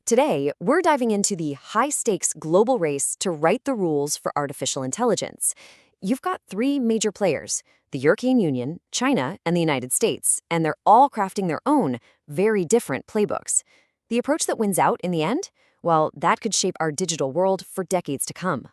Today, we're diving into the high-stakes global race to write the rules for artificial intelligence. You've got three major players, the European Union, China, and the United States, and they're all crafting their own, very different playbooks. The approach that wins out in the end? Well, that could shape our digital world for decades to come.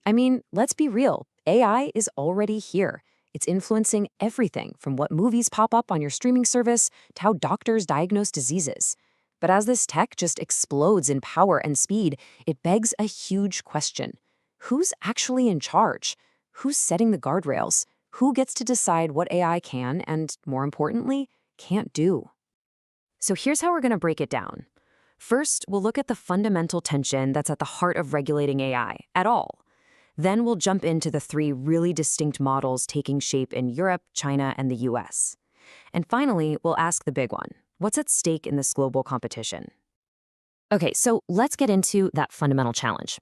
I mean, let's be real. AI is already here. It's influencing everything from what movies pop up on your streaming service to how doctors diagnose diseases. But as this tech just explodes in power and speed, it begs a huge question. Who's actually in charge? Who's setting the guardrails? Who gets to decide what AI can and, more importantly, can't do? So here's how we're going to break it down. First, we'll look at the fundamental tension that's at the heart of regulating AI at all. Then we'll jump into the three really distinct models taking shape in Europe, China, and the US. And finally, we'll ask the big one. What's at stake in this global competition? Okay, so let's get into that fundamental challenge.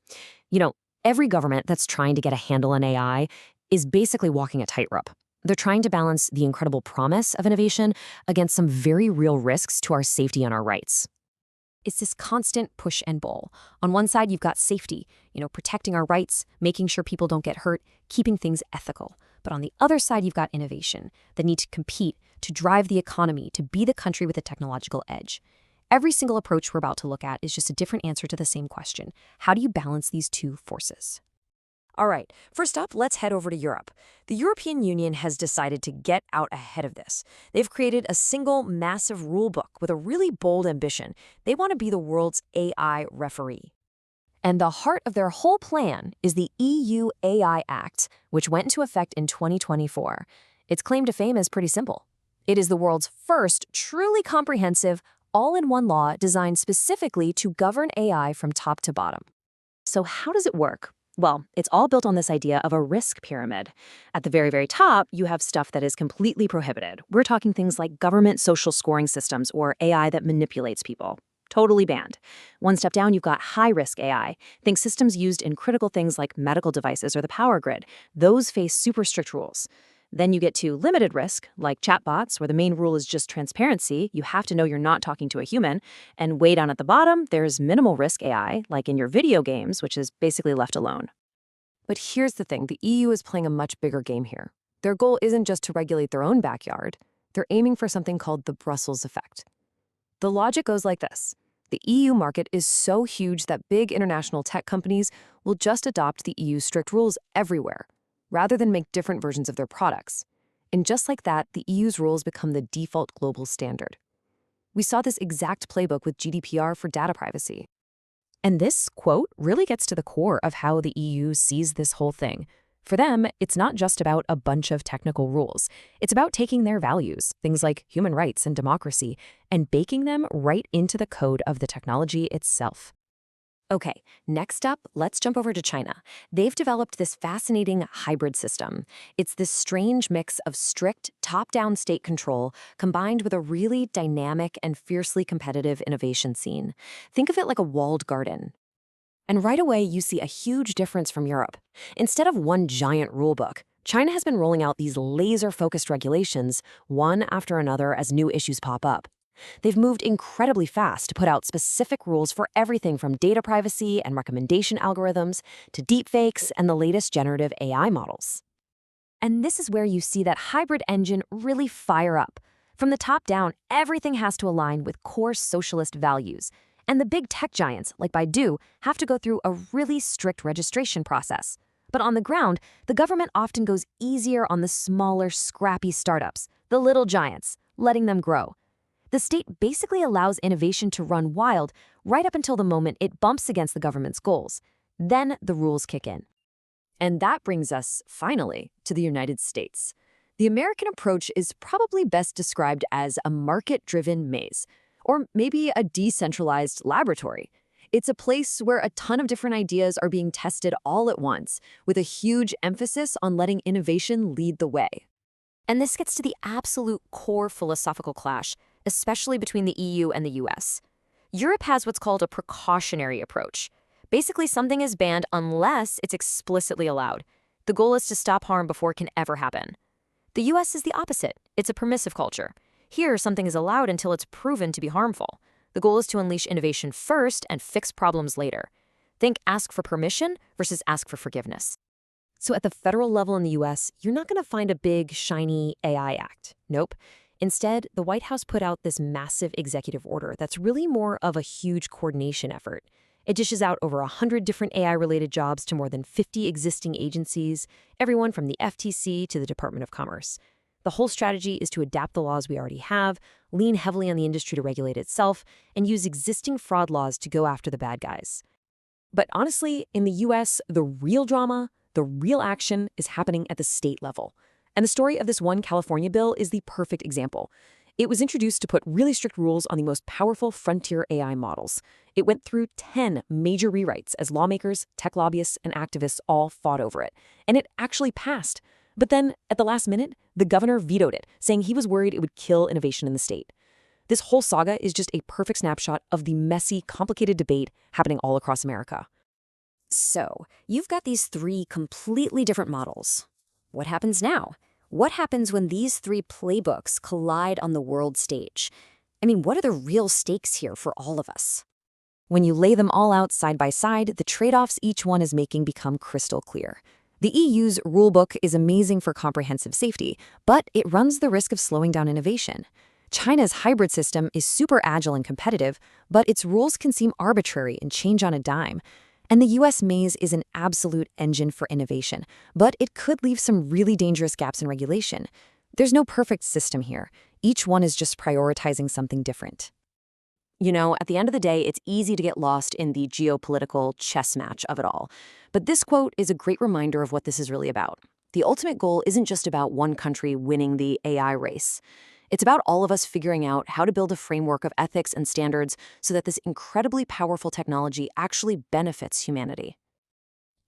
Every government that's trying to get a handle on AI is basically walking a tightrope. They're trying to balance the incredible promise of innovation against some very real risks to our safety and our rights. It's this constant push and pull. On one side, you've got safety, protecting our rights, making sure people don't get hurt, keeping things ethical. But on the other side, you've got innovation, the need to compete, to drive the economy, to be the country with a technological edge. Every single approach we're about to look at is just a different answer to the same question. How do you balance these two forces? All right, first up, let's head over to Europe. The European Union has decided to get out ahead of this. They've created a single massive rule book with a really bold ambition. They want to be the world's AI referee. And the heart of their whole plan is the EU AI Act, which went into effect in 2024. Its claim to fame is pretty simple. It is the world's first truly comprehensive, all-in-one law designed specifically to govern AI from top to bottom. So how does it work? Well, it's all built on this idea of a risk pyramid. At the very, very top, you have stuff that is completely prohibited. We're talking things like government social scoring systems or AI that manipulates people. Totally banned. One step down, you've got high-risk AI. Think systems used in critical things like medical devices or the power grid. Those face super strict rules. Then you get to limited risk, like chatbots, where the main rule is just transparency. You have to know you're not talking to a human. And way down at the bottom, there's minimal risk AI, like in your video games, which is basically left alone. But here's the thing, the EU is playing a much bigger game here. Their goal isn't just to regulate their own backyard. They're aiming for something called the Brussels effect. The logic goes like this. The EU market is so huge that big international tech companies will just adopt the EU's strict rules everywhere, rather than make different versions of their products. And just like that, the EU's rules become the default global standard. We saw this exact playbook with GDPR for data privacy. And this quote really gets to the core of how the EU sees this whole thing. For them, it's not just about a bunch of technical rules. It's about taking their values, things like human rights and democracy, and baking them right into the code of the technology itself. Okay, next up, let's jump over to China. They've developed this fascinating hybrid system. It's this strange mix of strict, top-down state control combined with a really dynamic and fiercely competitive innovation scene. Think of it like a walled garden. And right away, you see a huge difference from Europe. Instead of one giant rulebook, China has been rolling out these laser-focused regulations, one after another as new issues pop up. They've moved incredibly fast to put out specific rules for everything from data privacy and recommendation algorithms to deepfakes and the latest generative AI models. And this is where you see that hybrid engine really fire up. From the top down, everything has to align with core socialist values. And the big tech giants, like Baidu, have to go through a really strict registration process. But on the ground, the government often goes easier on the smaller, scrappy startups, the little giants, letting them grow. The state basically allows innovation to run wild right up until the moment it bumps against the government's goals. Then the rules kick in. And that brings us, finally, to the United States. The American approach is probably best described as a market-driven maze, or maybe a decentralized laboratory. It's a place where a ton of different ideas are being tested all at once, with a huge emphasis on letting innovation lead the way. And this gets to the absolute core philosophical clash, especially between the EU and the US. Europe has what's called a precautionary approach. Basically, something is banned unless it's explicitly allowed. The goal is to stop harm before it can ever happen. The US is the opposite. It's a permissive culture. Here, something is allowed until it's proven to be harmful. The goal is to unleash innovation first and fix problems later. Think ask for permission versus ask for forgiveness. So at the federal level in the US, you're not going to find a big, shiny AI act. Nope. Instead, the White House put out this massive executive order that's really more of a huge coordination effort. It dishes out over 100 different AI-related jobs to more than 50 existing agencies, everyone from the FTC to the Department of Commerce. The whole strategy is to adapt the laws we already have, lean heavily on the industry to regulate itself, and use existing fraud laws to go after the bad guys. But honestly, in the US, the real drama, the real action is happening at the state level. And the story of this one California bill is the perfect example. It was introduced to put really strict rules on the most powerful frontier AI models. It went through 10 major rewrites as lawmakers, tech lobbyists, and activists all fought over it. And it actually passed. But then, at the last minute, the governor vetoed it, saying he was worried it would kill innovation in the state. This whole saga is just a perfect snapshot of the messy, complicated debate happening all across America. So, you've got these three completely different models. What happens now? What happens when these three playbooks collide on the world stage? I mean, what are the real stakes here for all of us? When you lay them all out side by side, the trade-offs each one is making become crystal clear. The EU's rulebook is amazing for comprehensive safety, but it runs the risk of slowing down innovation. China's hybrid system is super agile and competitive, but its rules can seem arbitrary and change on a dime. And the US maze is an absolute engine for innovation, but it could leave some really dangerous gaps in regulation. There's no perfect system here. Each one is just prioritizing something different. You know, at the end of the day, it's easy to get lost in the geopolitical chess match of it all. But this quote is a great reminder of what this is really about. The ultimate goal isn't just about one country winning the AI race. It's about all of us figuring out how to build a framework of ethics and standards so that this incredibly powerful technology actually benefits humanity.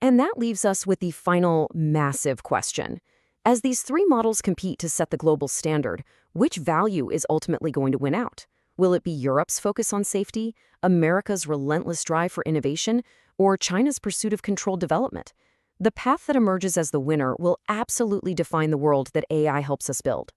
And that leaves us with the final massive question. As these three models compete to set the global standard, which value is ultimately going to win out? Will it be Europe's focus on safety, America's relentless drive for innovation, or China's pursuit of controlled development? The path that emerges as the winner will absolutely define the world that AI helps us build.